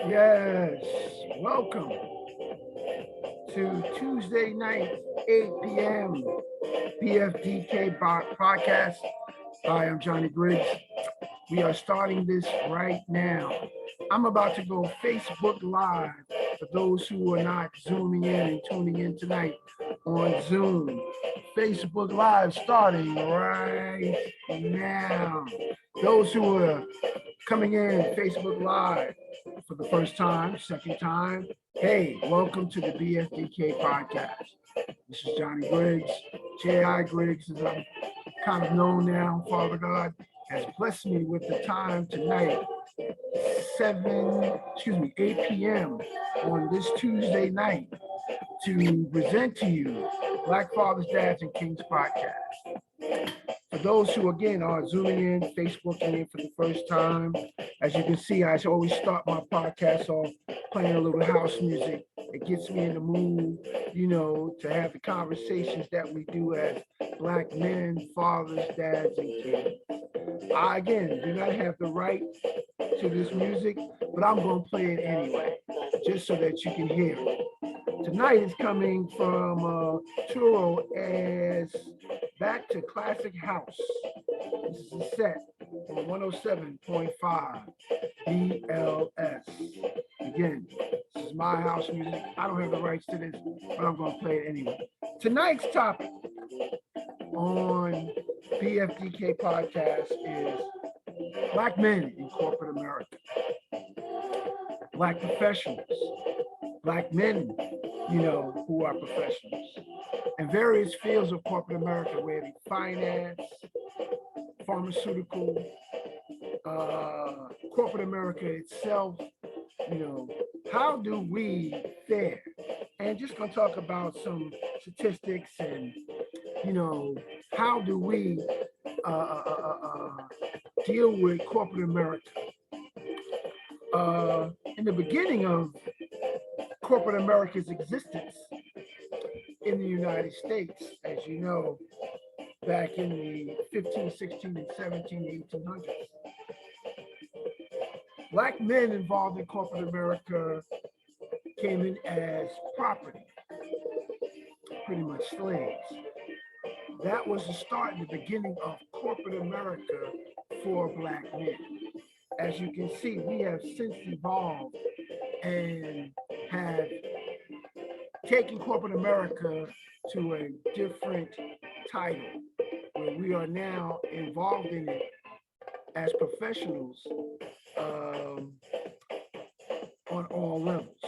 Yes, welcome to Tuesday night, 8 p.m. BFDK Podcast. Hi, I'm Johnny Griggs. We are starting this right now. I'm about to go Facebook Live for those who are not zooming in and tuning in tonight on Zoom. Facebook Live starting right now. Those who are coming in Facebook Live for the first time, second time, hey, welcome to the BFDK Podcast. This is Johnny Griggs, J.I. Griggs, as I'm kind of known now. Father God has blessed me with the time tonight, 8 p.m. on this Tuesday night to present to you Black Fathers, Dads, and Kings podcast. For those who, again, are zooming in, Facebooking in for the first time, as you can see, I always start my podcast off playing a little house music. It gets me in the mood, to have the conversations that we do as Black men, fathers, dads, and kids. I, again, do not have the right to this music, but I'm going to play it anyway, just so that you can hear it. Tonight is coming from Turo as Back to Classic House. This is a set on 107.5 BLS. Again, this is my house music. I don't have the rights to this, but I'm going to play it anyway. Tonight's topic on BFDK Podcast is Black men in corporate America, Black professionals, Black men, who are professionals, and various fields of corporate America, whether it be finance, pharmaceutical, corporate America itself, how do we fare? And just going to talk about some statistics and, how do we deal with corporate America? In the beginning of corporate America's existence in the United States, as you know, back in the 15, 16, and 17, 1800s, Black men involved in corporate America came in as property, pretty much slaves. That was the start and the beginning of corporate America for Black men. As you can see, we have since evolved and have taken corporate America to a different title, where we are now involved in it as professionals on all levels.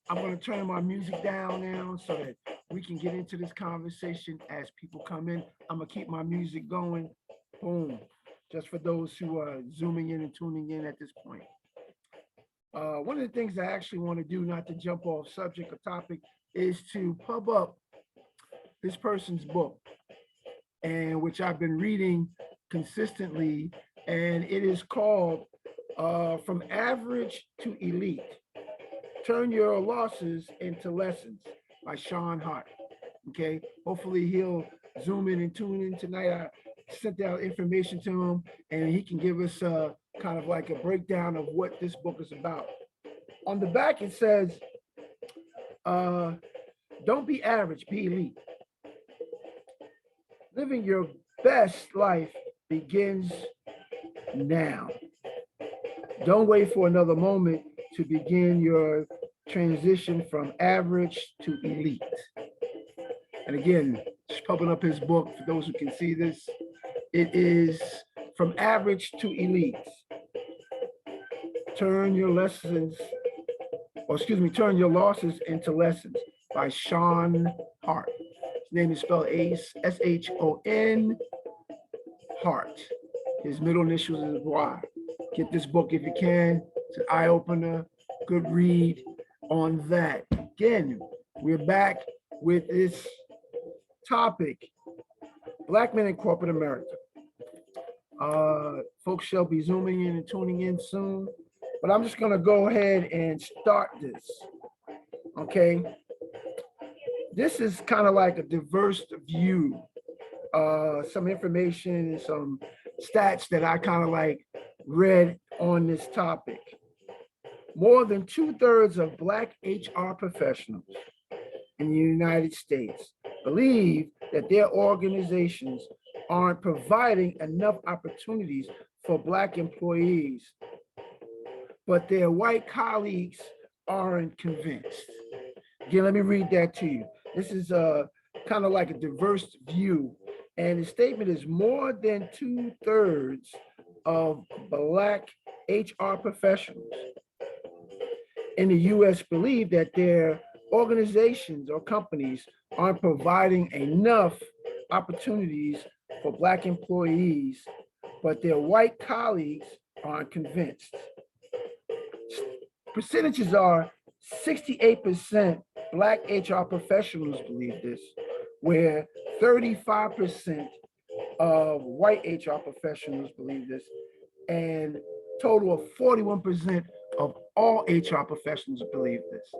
I'm going to turn my music down now so that we can get into this conversation as people come in. I'm going to keep my music going. Boom. Just for those who are zooming in and tuning in at this point. One of the things I actually want to do, not to jump off subject or topic, is to pub up this person's book, and which I've been reading consistently, and it is called From Average to Elite: Turn Your Losses into Lessons by Sean Hart. Okay, hopefully he'll zoom in and tune in tonight. I sent out information to him, and he can give us kind of like a breakdown of what this book is about. On the back, it says, don't be average, be elite. Living your best life begins now. Don't wait for another moment to begin your transition from average to elite. And again, just pumping up his book for those who can see this. It is From Average to Elite. Turn your losses into lessons by Sean Hart. His name is spelled Shon Hart. His middle initials is Y. Get this book if you can. It's an eye opener, good read on that. Again, we're back with this topic: Black men in corporate America. Folks shall be zooming in and tuning in soon, but I'm just going to go ahead and start this. Okay. This is kind of like a diverse view, some information and some stats that I kind of like read on this topic. more than 2/3 of Black HR professionals in the United States believe that their organizations aren't providing enough opportunities for Black employees, but their white colleagues aren't convinced. Again, let me read that to you. This is kind of like a diverse view. And the statement is more than 2/3 of Black HR professionals in the US believe that their organizations or companies aren't providing enough opportunities for Black employees, but their white colleagues aren't convinced. Percentages are 68% Black HR professionals believe this, where 35% of white HR professionals believe this, and total of 41% of all HR professionals believe this.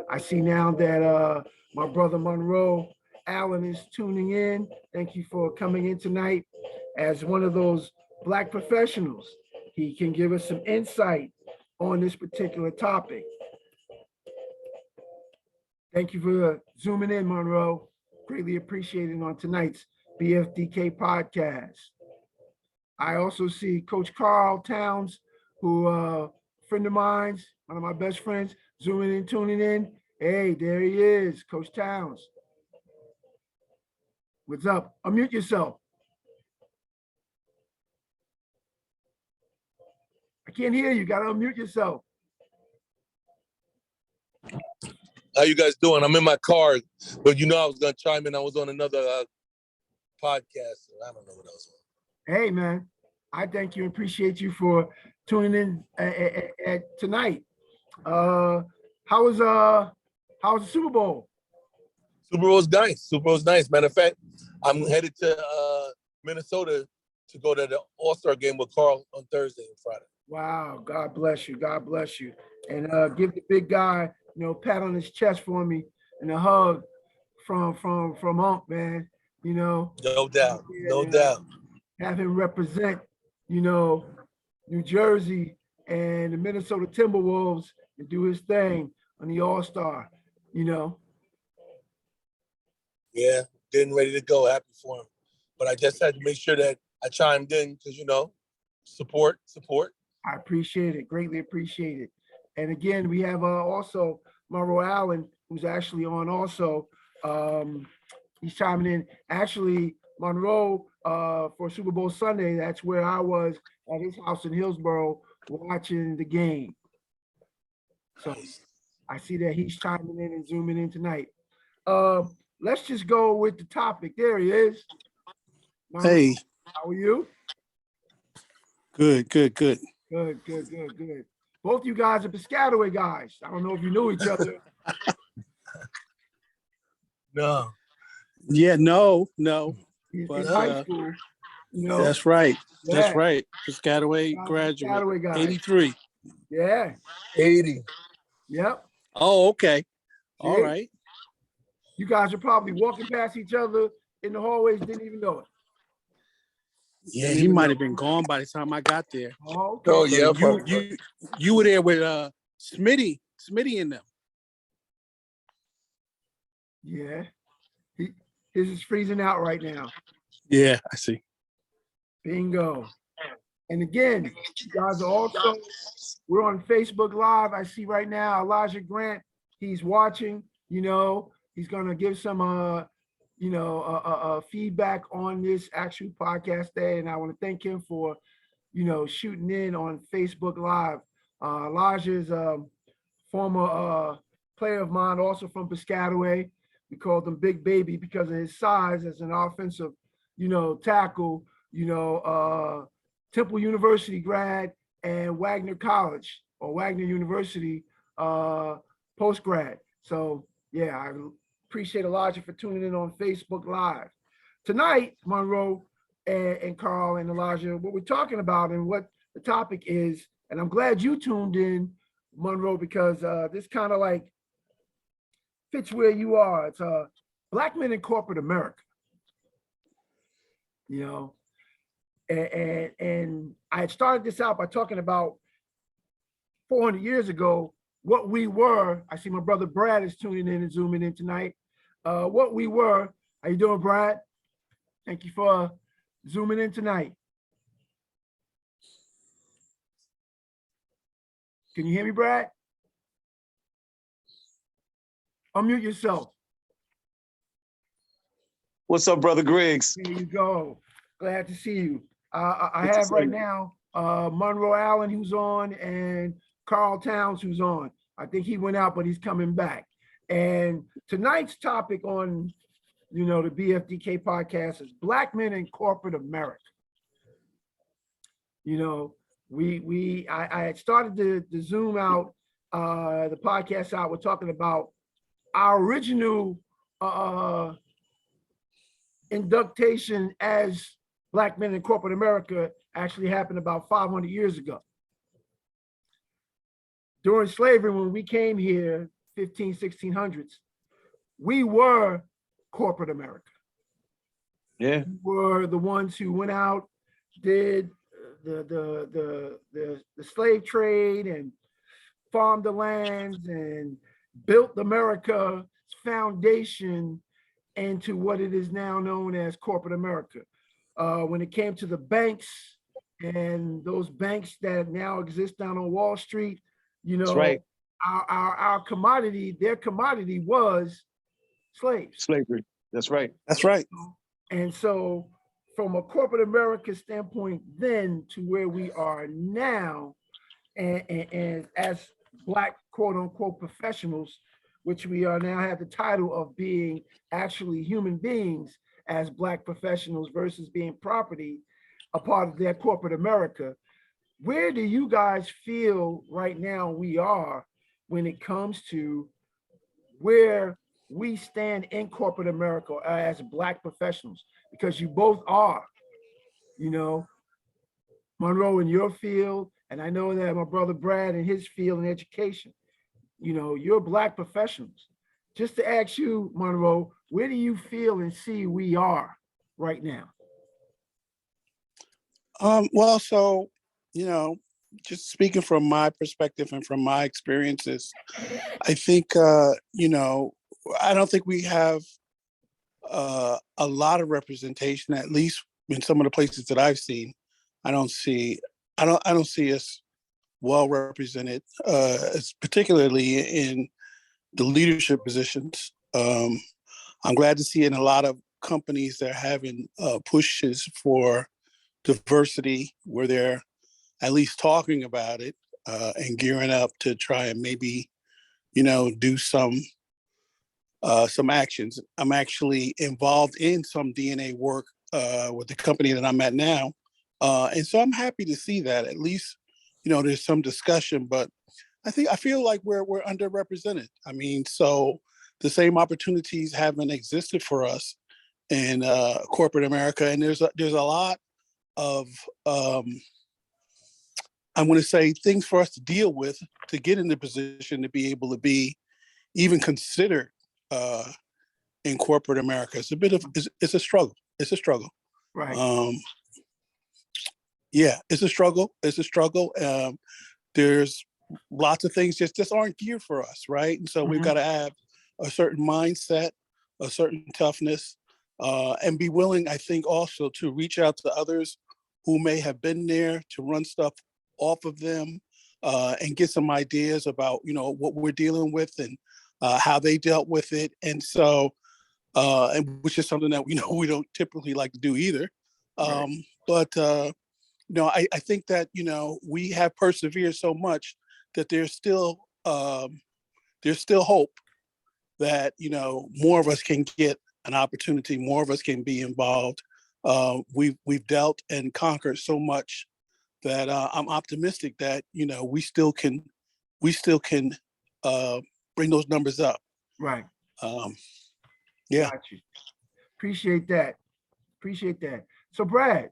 I see now that my brother Monroe Allen is tuning in. Thank you for coming in tonight as one of those Black professionals. He can give us some insight on this particular topic. Thank you for zooming in, Monroe. Greatly appreciated on tonight's BFDK podcast. I also see Coach Carl Towns, who a friend of mine, one of my best friends, zooming in, tuning in. Hey, there he is, Coach Towns. What's up? Unmute yourself. I can't hear you. Got to unmute yourself. How you guys doing? I'm in my car, but you know I was going to chime in. I was on another podcast. I don't know what I was on. Hey, man. I thank you and appreciate you for tuning in tonight. How was the Super Bowl? Super Bowl's nice. Super Bowl's nice. Matter of fact, I'm headed to Minnesota to go to the All-Star game with Carl on Thursday and Friday. Wow. God bless you. God bless you. And give the big guy, pat on his chest for me and a hug from Unc, man. No doubt. No doubt. Have him represent, New Jersey and the Minnesota Timberwolves and do his thing on the All-Star, Yeah, getting ready to go. Happy for him. But I just had to make sure that I chimed in because, support. I appreciate it. Greatly appreciate it. And again, we have also Monroe Allen, who's actually on also. He's chiming in. Actually, Monroe, for Super Bowl Sunday, that's where I was at his house in Hillsborough watching the game. So I see that he's chiming in and zooming in tonight. Let's just go with the topic. There he is. Monroe, hey. How are you? Good. Good. Both you guys are Piscataway guys. I don't know if you knew each other. No. Yeah, no. But high school, That's right. Yeah. That's right. Piscataway graduate. Piscataway guys. 83. Yeah. 80. Yep. Oh, okay. See? All right. You guys are probably walking past each other in the hallways, didn't even know it. Yeah, he might have been gone by the time I got there. Oh, okay. Oh, yeah. You were there with Smitty and them. Yeah. His is freezing out right now. Yeah, I see. Bingo. And again, you guys are also, we're on Facebook Live. I see right now Elijah Grant, he's watching, he's going to give some, feedback on this actual podcast day. And I want to thank him for, shooting in on Facebook Live. Elijah is a former player of mine, also from Piscataway. We called him Big Baby because of his size as an offensive, tackle, Temple University grad and Wagner College or Wagner University post grad. So yeah, I appreciate Elijah for tuning in on Facebook Live. Tonight, Monroe and Carl and Elijah, what we're talking about and what the topic is, and I'm glad you tuned in, Monroe, because this kind of like fits where you are. It's Black men in corporate America. And I had started this out by talking about 400 years ago, what we were. I see my brother Brad is tuning in and zooming in tonight. What we were. How you doing, Brad? Thank you for zooming in tonight. Can you hear me, Brad? Unmute yourself. What's up, brother Griggs? There you go. Glad to see you. I have right now Monroe Allen who's on and Carl Towns who's on. I think he went out, but he's coming back. And tonight's topic on, the BFDK podcast is Black men in corporate America. I had started to zoom out the podcast out. We're talking about our original induction as Black men in corporate America actually happened about 500 years ago. During slavery, when we came here, 1600s, we were corporate America. Yeah. We were the ones who went out, did the slave trade and farmed the lands and built America's foundation into what it is now known as corporate America. When it came to the banks and those banks that now exist down on Wall Street, That's right. our commodity, their commodity was slaves. Slavery. That's right. That's right. And so from a corporate America standpoint then to where we are now, and as Black quote unquote professionals, which we are now have the title of being actually human beings as Black professionals versus being property, a part of their corporate America. Where do you guys feel right now we are when it comes to where we stand in corporate America as Black professionals? Because you both are, Monroe in your field, and I know that my brother Brad in his field in education, you're Black professionals. Just to ask you, Monroe, where do you feel and see we are right now? Well, so, just speaking from my perspective and from my experiences, I think, I don't think we have a lot of representation, at least in some of the places that I've seen. I don't see us well represented, particularly in the leadership positions. I'm glad to see in a lot of companies they're having pushes for diversity where they're at least talking about it and gearing up to try and maybe, do some actions. I'm actually involved in some DNA work with the company that I'm at now. And so I'm happy to see that at least, there's some discussion, but I feel like we're underrepresented. I mean, so the same opportunities haven't existed for us in corporate America. And there's a lot of, I want to say, things for us to deal with to get in the position to be able to be even considered in corporate America. It's a struggle. It's a struggle. Right. Yeah, it's a struggle. It's a struggle. There's lots of things just aren't geared for us, right? And so we've got to have a certain mindset, a certain toughness, and be willing, I think, also to reach out to others who may have been there, to run stuff off of them and get some ideas about, what we're dealing with and how they dealt with it. And so, and which is something that we don't typically like to do either. Right. But I think that, we have persevered so much that there's still hope that, more of us can get an opportunity, more of us can be involved. We've dealt and conquered so much that I'm optimistic that, we still can bring those numbers up. Right. Yeah. Got you. Appreciate that. So Brad,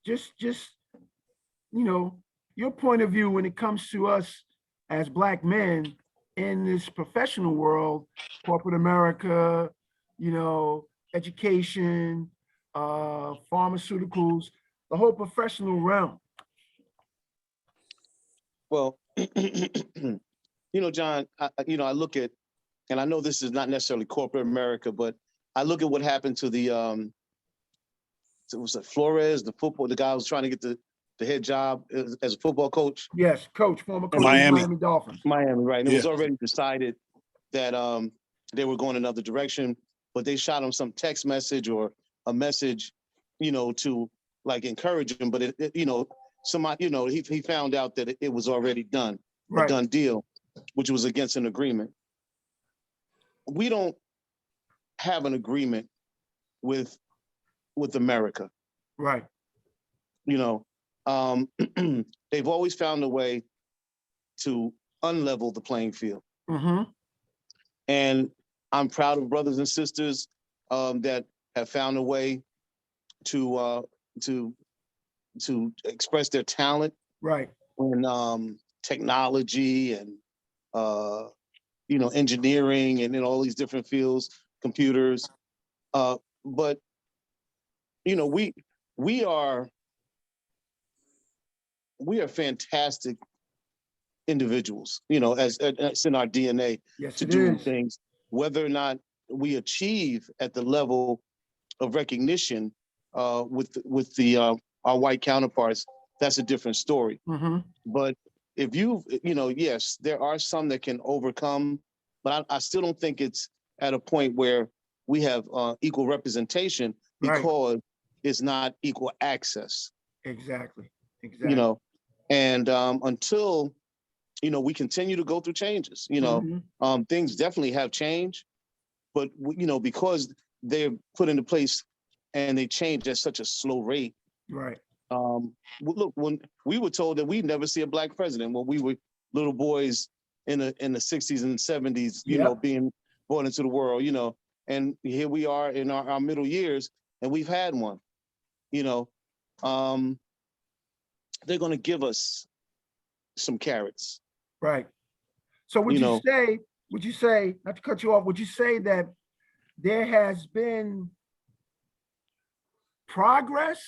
just your point of view when it comes to us as Black men in this professional world, corporate America, education, pharmaceuticals, the whole professional realm. Well, John, I look at, and I know this is not necessarily corporate America, but I look at what happened to was it Flores, the guy who was trying to get the head job as a football coach. Yes, former coach of Miami. Miami Dolphins. Miami, right. And it Yeah. was already decided that they were going another direction, but they shot him some text message or a message, to like encourage him. But somebody, he found out that it was already done, Right. a done deal, which was against an agreement. We don't have an agreement with America. Right. They've always found a way to unlevel the playing field. Mm-hmm. And I'm proud of brothers and sisters that have found a way to express their talent. Right. In technology and engineering and in all these different fields, computers. But we are fantastic individuals, as it's in our DNA. Yes, to it do is. things, whether or not we achieve at the level of recognition with our white counterparts, that's a different story. Mm-hmm. But if yes, there are some that can overcome, but I still don't think it's at a point where we have equal representation, because it's not equal access. Exactly. And until we continue to go through changes, Mm-hmm. things definitely have changed, but because they're put into place and they change at such a slow rate. Right. Look, when we were told that we'd never see a black president when we were little boys in the 60s and 70s, Yep. being born into the world, and here we are in our middle years, and we've had one. They're going to give us some carrots. Right. So would you say, not to cut you off, would you say that there has been progress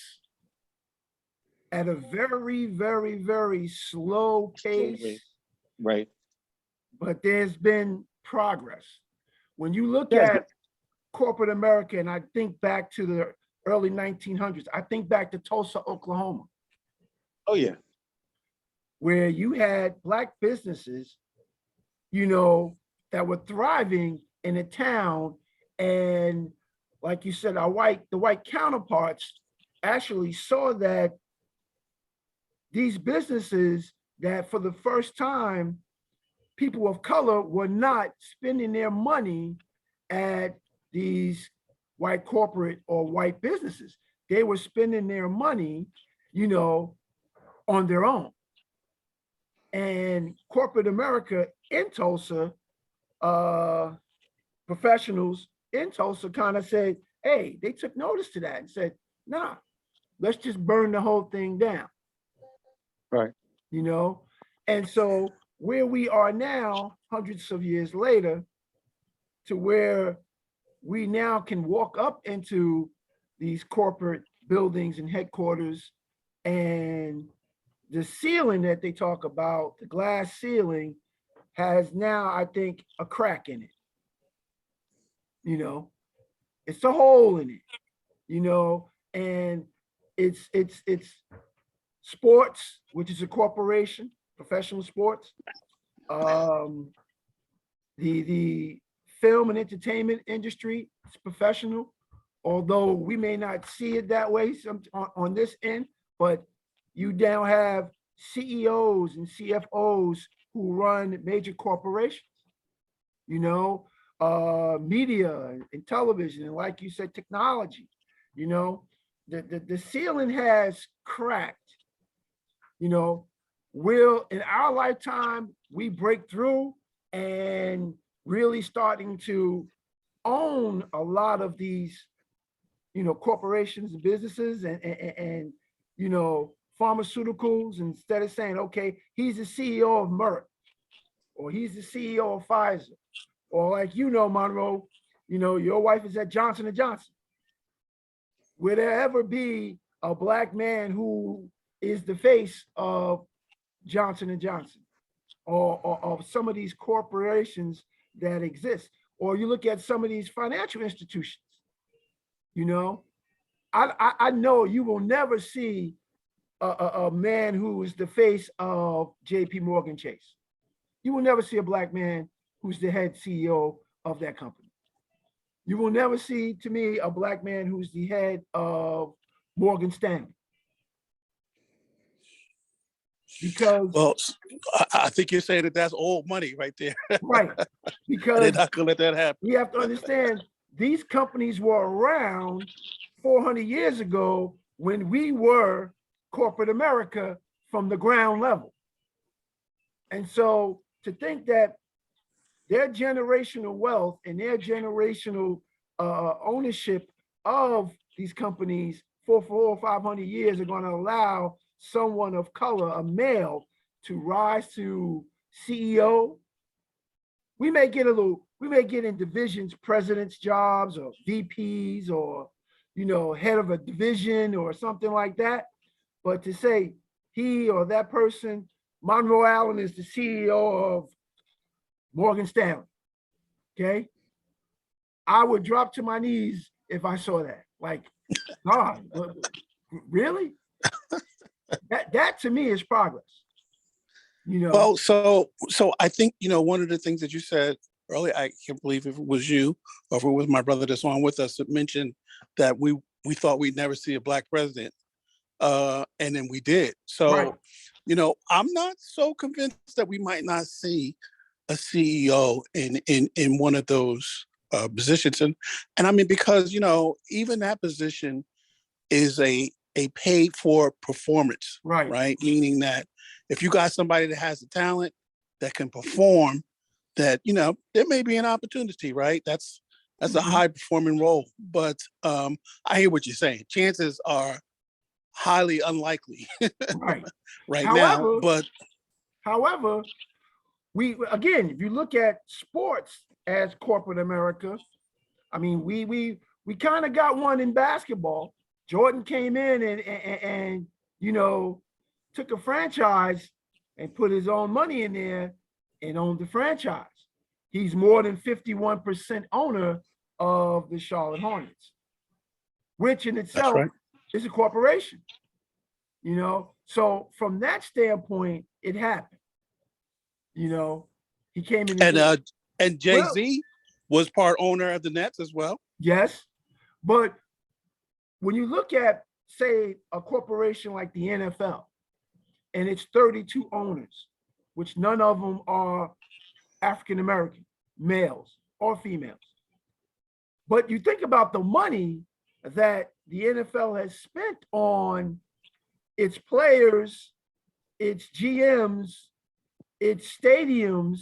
at a very, very, very slow pace? Right. But there's been progress. When you look Yes. at corporate America, and I think back to the early 1900s, I think back to Tulsa, Oklahoma, Oh, yeah. where you had black businesses, that were thriving in a town. And like you said, the white counterparts actually saw that these businesses, that for the first time, people of color were not spending their money at these white corporate or white businesses. They were spending their money, on their own. And corporate America in Tulsa, professionals in Tulsa kind of said, hey, they took notice to that and said, nah, let's just burn the whole thing down. Right. And so where we are now, hundreds of years later, to where we now can walk up into these corporate buildings and headquarters, and the ceiling that they talk about, the glass ceiling, has now, I think, a crack in it. It's a hole in it, and it's sports, which is a corporation, professional sports. The film and entertainment industry is professional, although we may not see it that way on this end, but you now have CEOs and CFOs who run major corporations, media and television, and like you said, technology. The ceiling has cracked. Will in our lifetime we break through and really starting to own a lot of these, corporations and businesses and pharmaceuticals, instead of saying, okay, he's the CEO of Merck, or he's the CEO of Pfizer, or like, Monroe, your wife is at Johnson & Johnson. Will there ever be a black man who is the face of Johnson & Johnson? or some of these corporations that exist. Or you look at some of these financial institutions, you know, I know you will never see a man who is the face of JP Morgan Chase. You will never see a black man who's the head CEO of that company. You will never see, to me, a black man who's the head of Morgan Stanley. Because Well, I think you're saying that that's old money right there. right, They're because not gonna let that happen. we have to understand these companies were around 400 years ago when we were corporate America from the ground level. And so to think that their generational wealth and their generational ownership of these companies for 400 or 500 years are going to allow someone of color, a male, to rise to CEO. We may get in divisions, president's jobs or VPs or, you know, head of a division or something like that. But to say he or that person, Monroe Allen is the CEO of Morgan Stanley, okay? I would drop to my knees if I saw that. Like, God, really? That to me is progress. You know. Well, so I think, you know, one of the things that you said earlier, I can't believe if it was you or if it was my brother that's on with us that mentioned that we thought we'd never see a black president. And then we did. So, right. You know, I'm not so convinced that we might not see a CEO in one of those positions. And I mean, because, you know, even that position is a paid for performance, right? Meaning that if you got somebody that has the talent that can perform, that, you know, there may be an opportunity, right? That's a high performing role. But I hear what you're saying. Chances are highly unlikely right now. But however, we again, if you look at sports as corporate America, I mean, we kind of got one in basketball. Jordan came in and you know, took a franchise and put his own money in there and owned the franchise. He's more than 51% owner of the Charlotte Hornets, which in itself is a corporation. You know, so from that standpoint, it happened. You know, he came in and Jay-Z was part owner of the Nets as well. Yes, but when you look at, say, a corporation like the NFL, and it's 32 owners, which none of them are African American, males or females. But you think about the money that the NFL has spent on its players, its GMs, its stadiums,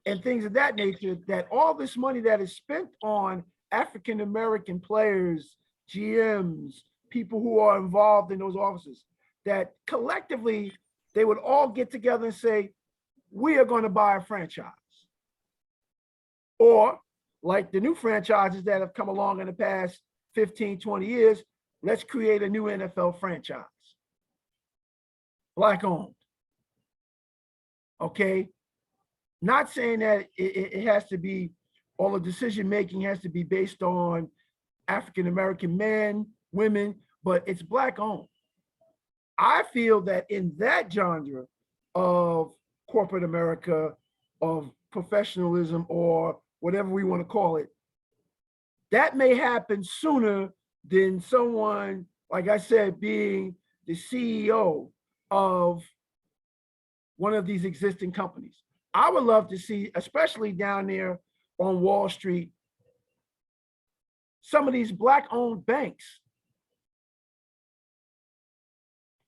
and things of that nature, that all this money that is spent on African American players, GMs, people who are involved in those offices, that collectively they would all get together and say, we are going to buy a franchise. Or like the new franchises that have come along in the past 15, 20 years, let's create a new NFL franchise. Black owned. Okay. Not saying that it has to be, all the decision making has to be based on African American men, women, but it's Black owned. I feel that in that genre of corporate America, of professionalism, or whatever we want to call it, that may happen sooner than someone, like I said, being the CEO of one of these existing companies. I would love to see, especially down there on Wall Street, some of these Black-owned banks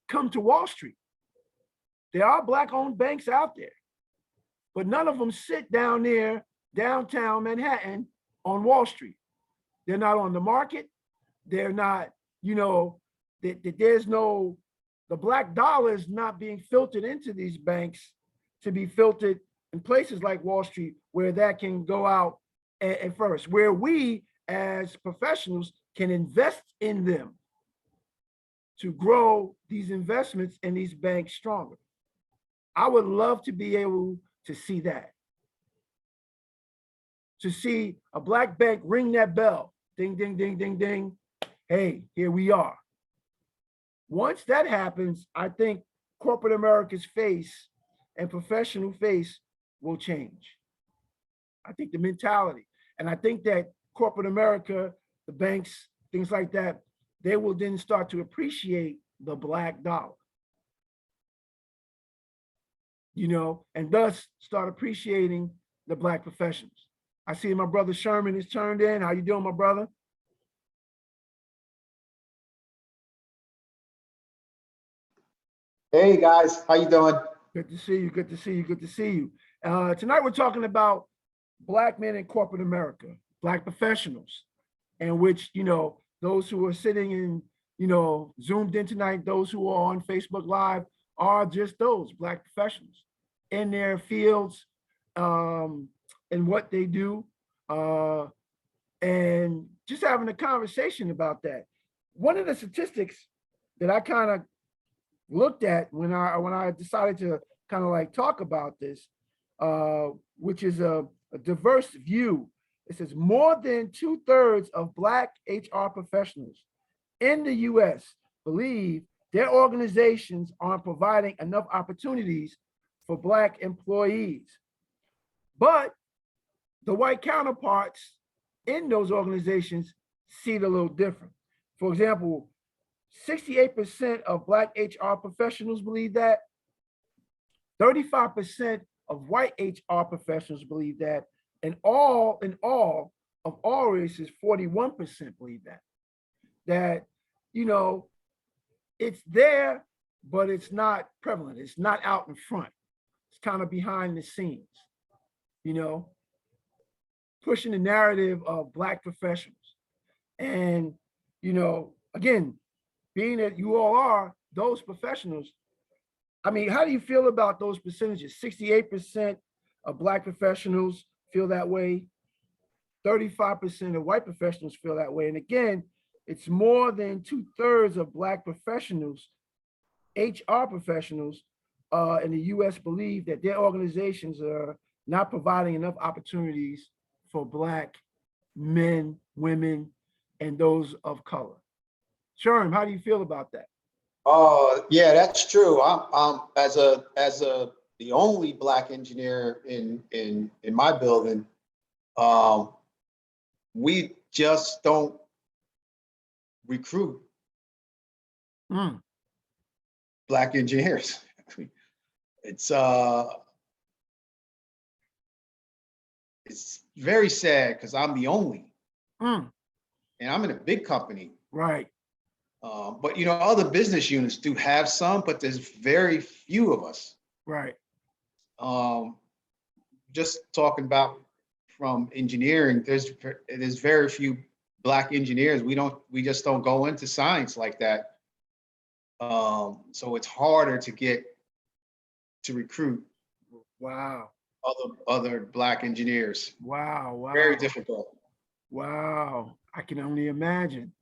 come to Wall Street. There are Black-owned banks out there, but none of them sit down there, downtown Manhattan on Wall Street. They're not on the market. They're not, you know, there's no, the black dollar is not being filtered into these banks to be filtered in places like Wall Street, where that can go out at first, where we as professionals can invest in them to grow these investments in these banks stronger. I would love to be able to see that. To see a black bank ring that bell, ding, ding, ding, ding, ding. Hey, here we are. Once that happens, I think corporate America's face and professional face will change. I think the mentality. And I think that corporate America, the banks, things like that, they will then start to appreciate the black dollar, and thus start appreciating the black professionals. I see my brother Sherman is turned in. How you doing, my brother? Hey guys, how you doing? Good to see you. Good to see you. Good to see you. Tonight we're talking about black men in corporate America, black professionals, in which those who are sitting in zoomed in tonight, those who are on Facebook Live are just those black professionals in their fields, and what they do, and just having a conversation about that. One of the statistics that I kind of looked at when I decided to kind of like talk about this, which is a diverse view. It says more than 2/3 of black HR professionals in the US believe their organizations aren't providing enough opportunities for black employees. But the white counterparts in those organizations see it a little different. For example, 68% of black HR professionals believe that, 35% of white HR professionals believe that, and all of all races, 41% believe that. That, it's there, but it's not prevalent. It's not out in front. It's kind of behind the scenes, pushing the narrative of black professionals. And, again, being that you all are those professionals, I mean, how do you feel about those percentages? 68% of black professionals feel that way. 35% of white professionals feel that way. And again, it's more than 2/3 of black professionals, HR professionals in the US believe that their organizations are not providing enough opportunities for black men, women, and those of color. Sherm, how do you feel about that? Oh, yeah, that's true. I'm as the only black engineer in my building. We just don't recruit black engineers. It's very sad because I'm the only, and I'm in a big company. Right. But other business units do have some, but there's very few of us. Right. Just talking about from engineering, there's very few black engineers. We just don't go into science like that. So it's harder to recruit. Wow. Other black engineers. Wow. Wow. Very difficult. Wow. I can only imagine,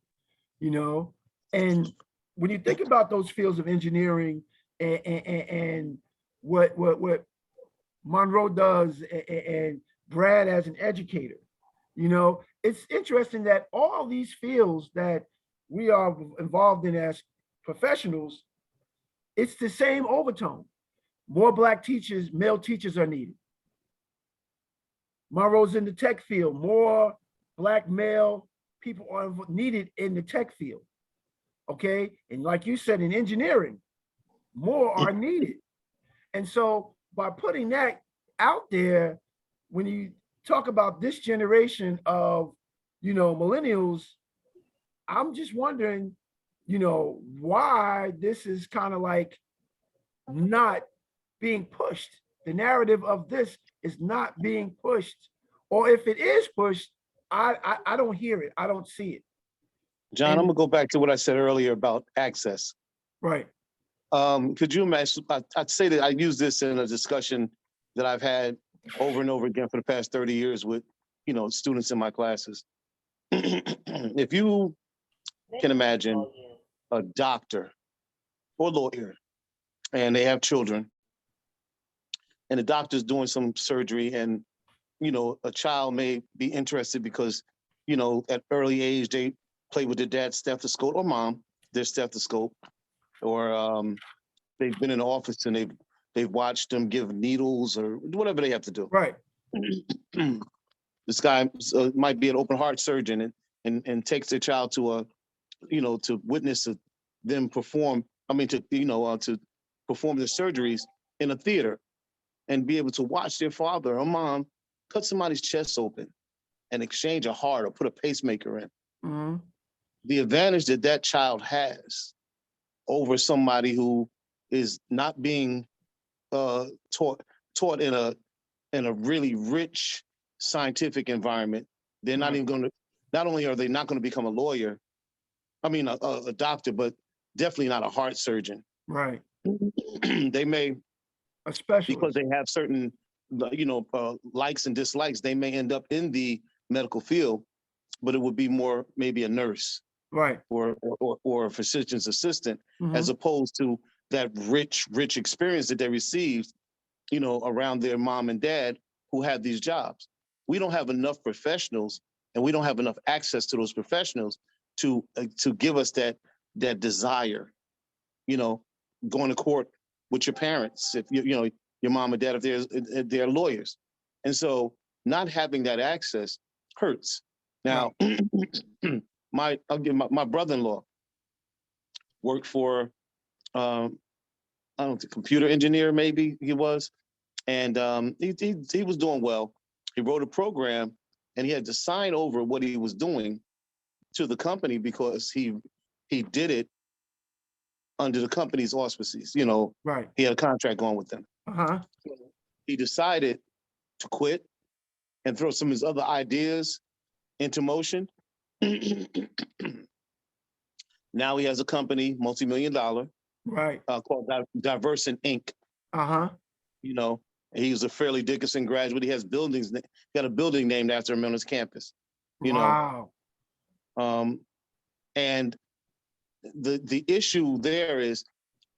and when you think about those fields of engineering and what Monroe does and Brad as an educator, it's interesting that all these fields that we are involved in as professionals, it's the same overtone. More black teachers, male teachers are needed. Monroe's in the tech field, more black male people are needed in the tech field. Okay. And like you said, in engineering, more are needed. And so by putting that out there, when you talk about this generation of, millennials, I'm just wondering, why this is kind of like not being pushed. The narrative of this is not being pushed. Or if it is pushed, I don't hear it. I don't see it. John, I'm gonna go back to what I said earlier about access. Right. Could you imagine? I'd say that I use this in a discussion that I've had over and over again for the past 30 years with, students in my classes. If you can imagine a doctor or lawyer, and they have children, and the doctor's doing some surgery, and a child may be interested because at early age they play with their dad's stethoscope or mom their stethoscope, or they've been in the office and they've watched them give needles or whatever they have to do. Right. This guy might be an open heart surgeon and takes their child to to witness them perform. To perform their surgeries in a theater, and be able to watch their father or mom cut somebody's chest open and exchange a heart or put a pacemaker in. Mm-hmm. The advantage that child has over somebody who is not being taught in a really rich scientific environment. They're not even going to. Not only are they not going to become a lawyer, a doctor, but definitely not a heart surgeon. Right. They may, A specialist, because they have certain, likes and dislikes, they may end up in the medical field, but it would be more maybe a nurse, right, or a physician's assistant, Mhm. as opposed to that rich experience that they received, around their mom and dad who had these jobs. We don't have enough professionals, and we don't have enough access to those professionals to give us that desire, going to court with your parents, if your mom and dad, if they're lawyers. And so not having that access hurts. Now, my brother-in-law worked for, I don't know, computer engineer, maybe he was. And he was doing well. He wrote a program and he had to sign over what he was doing to the company because he did it under the company's auspices. right. He had a contract going with them. Uh-huh. He decided to quit and throw some of his other ideas into motion. Now he has a company, multi-million-dollar, Right. called Diversant Inc. Uh-huh. He was a Fairleigh Dickinson graduate. He has buildings. He got a building named after him on his campus. Wow. And the issue there is,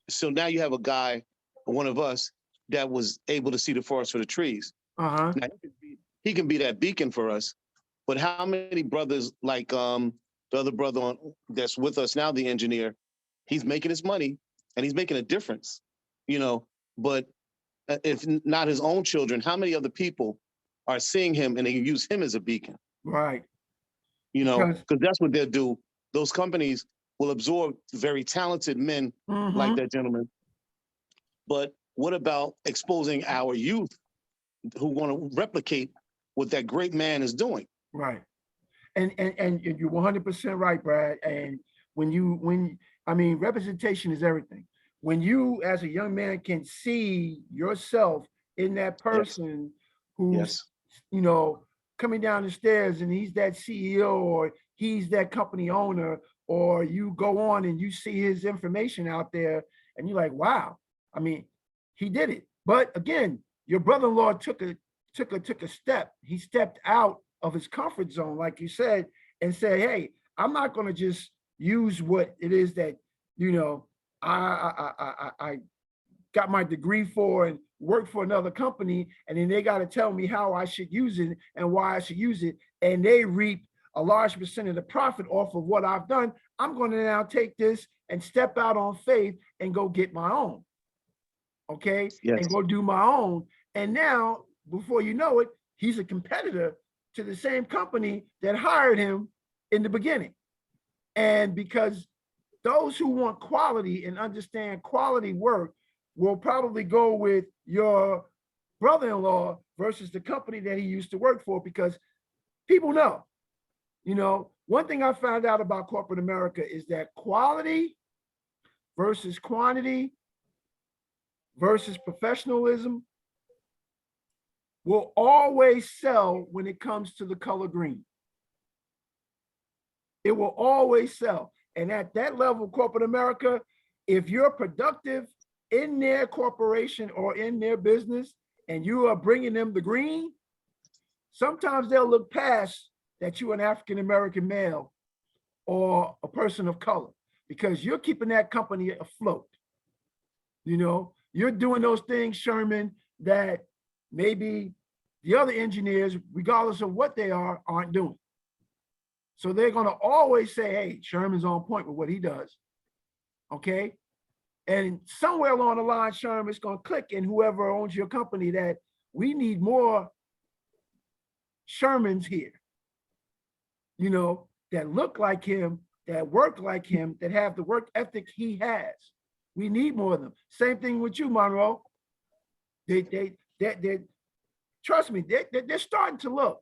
so now you have a guy, one of us, that was able to see the forest for the trees. Uh-huh. Now, he can be that beacon for us, but how many brothers, like the other brother that's with us now, the engineer, he's making his money and he's making a difference, but if not his own children, how many other people are seeing him and they can use him as a beacon? Right. Because that's what they'll do. Those companies will absorb very talented men Mhm. like that gentleman. But what about exposing our youth who want to replicate what that great man is doing? Right. And you're 100% right, Brad. And representation is everything. When you, as a young man, can see yourself in that person who's, coming down the stairs and he's that CEO or he's that company owner, or you go on and you see his information out there and you're like, wow, he did it. But again, your brother-in-law took a step. He stepped out of his comfort zone, like you said, and said, hey, I'm not going to just use what it is that, I got my degree for and work for another company, and then they got to tell me how I should use it and why I should use it, and they reap a large percent of the profit off of what I've done. I'm going to now take this and step out on faith and go get my own, okay? Yes. And go do my own. And now, before you know it, he's a competitor to the same company that hired him in the beginning. And because those who want quality and understand quality work will probably go with your brother-in-law versus the company that he used to work for, because people know. One thing I found out about corporate America is that quality versus quantity versus professionalism will always sell when it comes to the color green. It will always sell. And at that level, corporate America, if you're productive in their corporation or in their business and you are bringing them the green, sometimes they'll look past that you're an African-American male or a person of color, because you're keeping that company afloat. You're doing those things, Sherman, that maybe the other engineers, regardless of what they are, aren't doing. So they're going to always say, hey, Sherman's on point with what he does. Okay. And somewhere along the line, Sherman's going to click in whoever owns your company that we need more Shermans here, you know, that look like him, that work like him, that have the work ethic he has. We need more of them. Same thing with you, Monroe. They trust me, they're starting to look.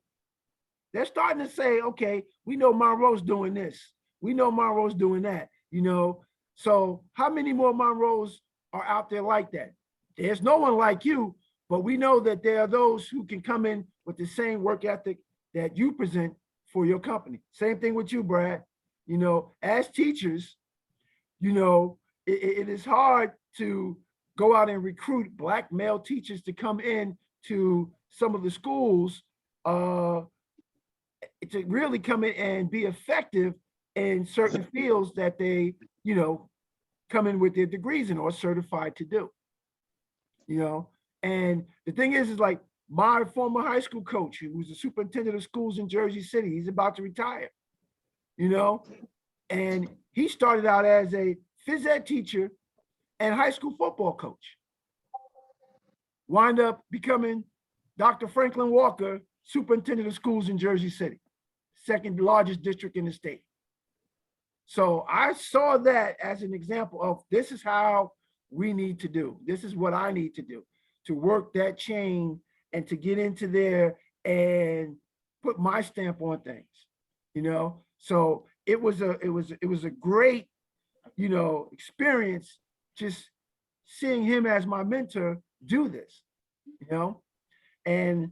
They're starting to say, okay, we know Monroe's doing this. We know Monroe's doing that, you know. So how many more Monroes are out there like that? There's no one like you, but we know that there are those who can come in with the same work ethic that you present for your company. Same thing with you, Brad. You know, as teachers, you know, it is hard to go out and recruit Black male teachers to come in to some of the schools to really come in and be effective in certain fields that they, you know, come in with their degrees in or certified to do, you know. And the thing is like my former high school coach, who was the superintendent of schools in Jersey City, he's about to retire, you know, and he started out as a phys ed teacher and high school football coach. Wind up becoming Dr. Franklin Walker, superintendent of schools in Jersey City, second largest district in the state. So I saw that as an example of this is how we need to do. This is what I need to do to work that chain and to get into there and put my stamp on things, you know? So it was a great, you know, experience just seeing him as my mentor do this, you know? And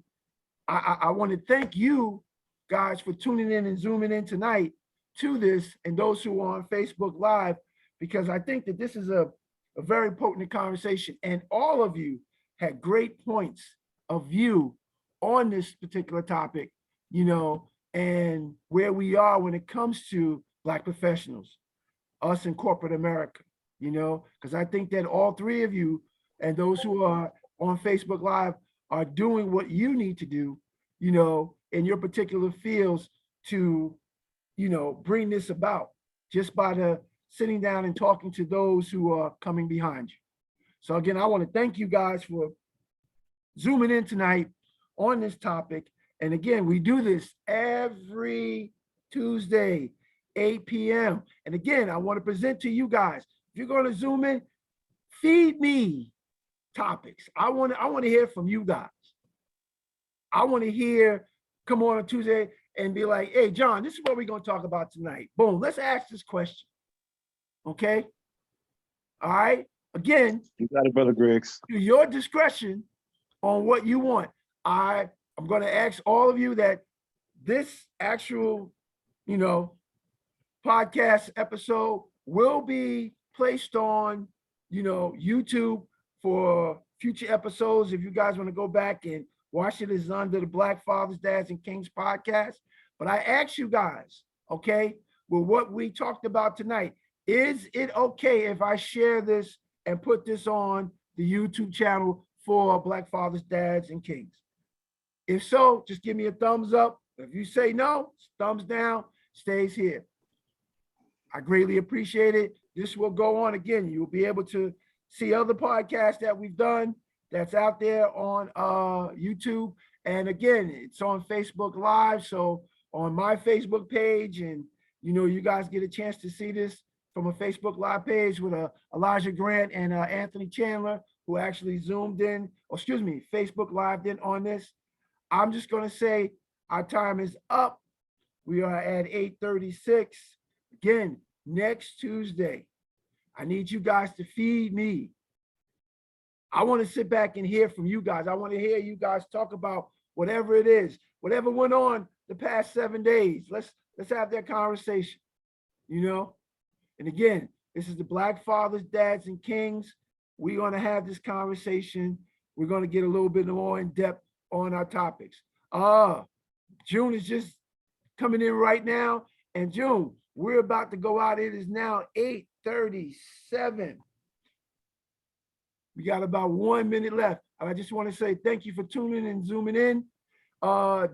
I want to thank you guys for tuning in and zooming in tonight to this, and those who are on Facebook Live, because I think that this is a very potent conversation, and all of you had great points of view on this particular topic, you know, and where we are when it comes to Black professionals, us in corporate America, you know, because I think that all three of you and those who are on Facebook Live are doing what you need to do, you know, in your particular fields to, you know, bring this about just by the sitting down and talking to those who are coming behind you. So again, I want to thank you guys for zooming in tonight on this topic. And again, we do this every Tuesday, 8 p.m. And again, I want to present to you guys, if you're going to zoom in, feed me topics. I want to hear from you guys. I want to hear, come on Tuesday and be like, hey, John, this is what we're going to talk about tonight. Boom, let's ask this question. Okay? All right? Again, You got it, Brother Griggs. to your discretion on what you want. I'm going to ask all of you that this actual, you know, podcast episode will be placed on, you know, YouTube for future episodes. If you guys want to go back and watch it, is under the Black Fathers, Dads, and Kings podcast. But I ask you guys, okay, with what we talked about tonight, is it okay if I share this and put this on the YouTube channel for Black Fathers, Dads, and Kings? If so, just give me a thumbs up. If you say no, thumbs down, stays here. I greatly appreciate it. This will go on again. You'll be able to see other podcasts that we've done that's out there on YouTube. And again, it's on Facebook Live. So on my Facebook page, and you know, you guys get a chance to see this from a Facebook Live page with Elijah Grant and Anthony Chandler, who actually zoomed in, or excuse me, Facebook Live in on this. I'm just going to say our time is up. We are at 8:36. Again, next Tuesday, I need you guys to feed me. I want to sit back and hear from you guys. I want to hear you guys talk about whatever it is, whatever went on the past 7 days. Let's have that conversation, you know? And again, this is the Black Fathers, Dads, and Kings. We're going to have this conversation. We're going to get a little bit more in depth on our topics. June is just coming in right now. And June, we're about to go out. It is now 8:37. We got about 1 minute left. I just want to say thank you for tuning and zooming in.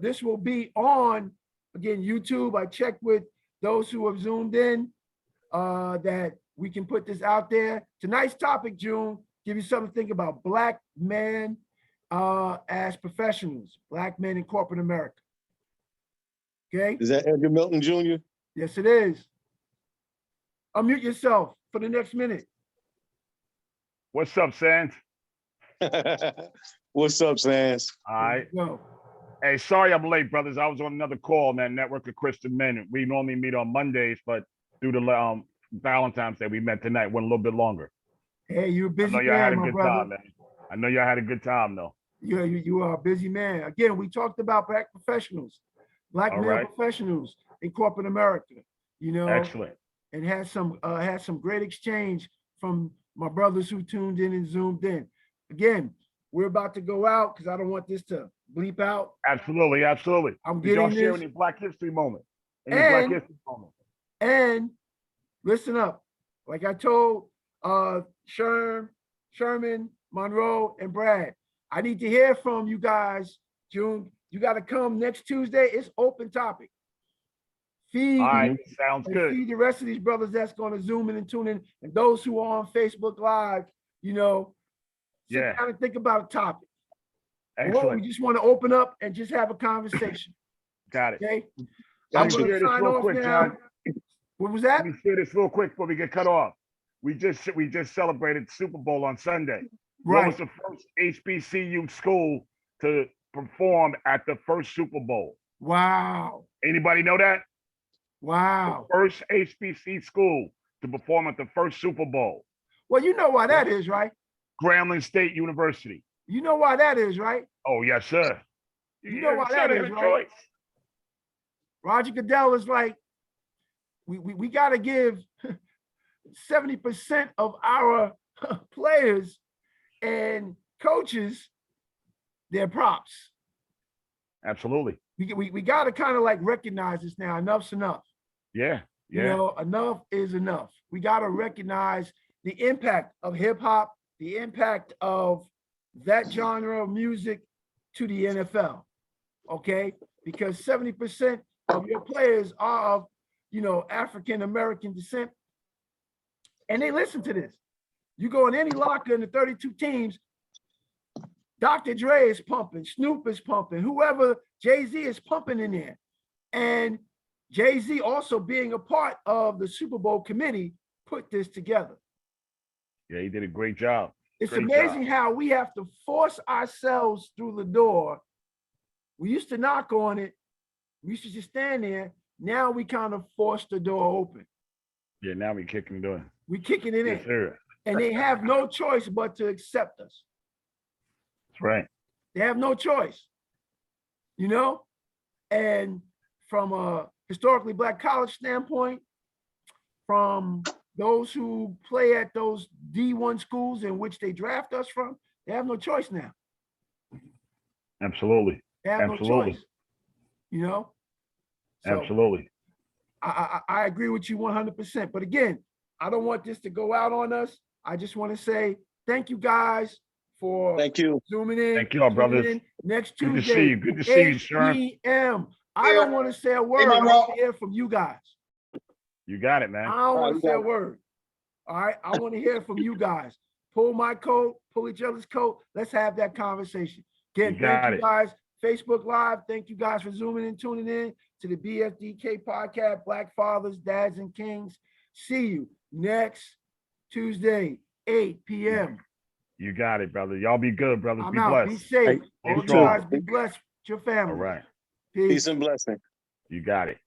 This will be on, again, YouTube. I checked with those who have zoomed in that we can put this out there. Tonight's topic, June, give you something to think about. Black men as professionals, black men in corporate America. Okay? Is that Edgar Milton Jr.? Yes, it is. Unmute yourself for the next minute. What's up, Sans? What's up, Sans? All right. Go. Hey, sorry I'm late, brothers. I was on another call, man. Network of Christian Men. We normally meet on Mondays, but due to Valentine's Day, we met tonight. Went a little bit longer. Hey, you're a I busy know y'all had man, a my good brother. time, man. I know y'all had a good time, though. You are a busy man. Again, we talked about black professionals, black All male right. professionals in corporate America. You know, Excellent. and had some great exchange from my brothers who tuned in and zoomed in. Again, we're about to go out because I don't want this to bleep out. Absolutely, absolutely. I'm Did y'all getting share this. any Black History moment? Any Black And- History moment? And listen up, like I told Sherman, Monroe, and Brad, I need to hear from you guys. June, you got to come next Tuesday. It's open topic. Feed, All right, sounds and good. feed the rest of these brothers that's going to zoom in and tune in, and those who are on Facebook Live, sit Yeah. down and think about a topic. Or Excellent. we just want to open up and just have a conversation. Got it. Okay. Let I'm me going share to this sign real off quick, now. John. What was that? Let me share this real quick before we get cut off. We just celebrated Super Bowl on Sunday. What was Right. the first HBCU school to perform at the first Super Bowl? Wow. Anybody know that? Wow. First HBC school to perform at the first Super Bowl. Well, you know why that is, right? Grambling State University. You know why that is, right? Oh, yes, sir. You know why Sir, that they is, had a right? choice. Roger Goodell is like, we got to give 70% of our players and coaches their props. Absolutely. We got to kind of like recognize this now. Enough's enough. Yeah. You Yeah. know, enough is enough. We got to recognize the impact of hip hop, the impact of that genre of music to the NFL. Okay, because 70% of your players are of, African American descent, and they listen to this. You go in any locker in the 32 teams, Dr. Dre is pumping, Snoop is pumping, whoever, Jay-Z is pumping in there. And Jay-Z also being a part of the Super Bowl committee put this together. Yeah, he did a great job. It's Great amazing job. how we have to force ourselves through the door. We used to knock on it. We used to just stand there. Now we kind of force the door open. Yeah, now we kicking it in. We kicking it Yes, in. sir. And they have no choice but to accept us. That's right. They have no choice, And from a historically Black college standpoint, from those who play at those D1 schools in which they draft us from, they have no choice now. Absolutely. They have Absolutely. no choice, So Absolutely. I agree with you 100%. But again, I don't want this to go out on us. I just want to say thank you guys for Thank you. zooming in. Thank you all, tuning brothers. in next Good to Tuesday. see you. Good to see you, 8 Sherm. p.m. I don't want to say a word. I Monroe. want to hear from you guys. You got it, man. I don't want you to say a got it. word. All right. I want to hear from you guys. Pull my coat, pull each other's coat. Let's have that conversation. Again, You got thank you it. guys. Facebook Live. Thank you guys for zooming in, tuning in to the BFDK Podcast, Black Fathers, Dads, and Kings. See you next Tuesday, 8 p.m. You got it, brother. Y'all be good, brothers. I'm Be out. Be blessed. safe. Hey, All you you too. guys be blessed with your family. All right. Peace. Peace and blessing. You got it.